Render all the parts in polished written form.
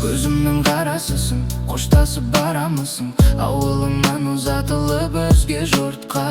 көзімнің қарасысың, қоштасып барамысың, ауылыңнан ұзатылып өзге жұртқа.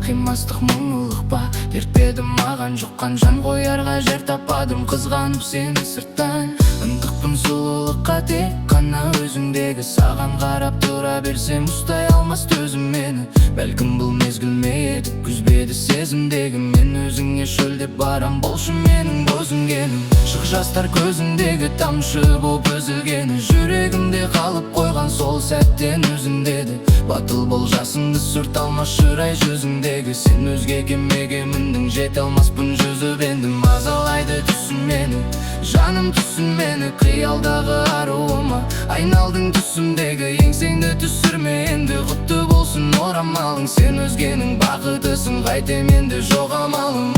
Қимастық мұңлық па, дертпеді маған жұққан, жан қоярға жер таппадым, қызғанып сені сырттан. Ынтықпын сұлулыққа, тек қана өзіңдегі, саған қарап тұра берсем ұстай алмас төзім мені. Бәлкім бұл мезгіл ме еді, күзбеді сезімдегі, мен өзіңе шөлдеп барам, болшы менің бозінгенім. Шық жастар көзіңдегі тамшы боп үзілгені, жүрегімде қалып қойған сол сәттен өзіңдеді. Батыл бол жасыңды сүрт алмас шырай жүзіңдегі, сен өзге кемеге міндің, жете алмаспын жүзіп енді. Мазалайды түсін мені, жаным түсін мені, қиялдағы аруыма айналдың түсімдегі. Еңсеңді түсірме енді, құтты болсын орамалың, сен өзгенің бақытысың, қайтем енді жоқ амалым.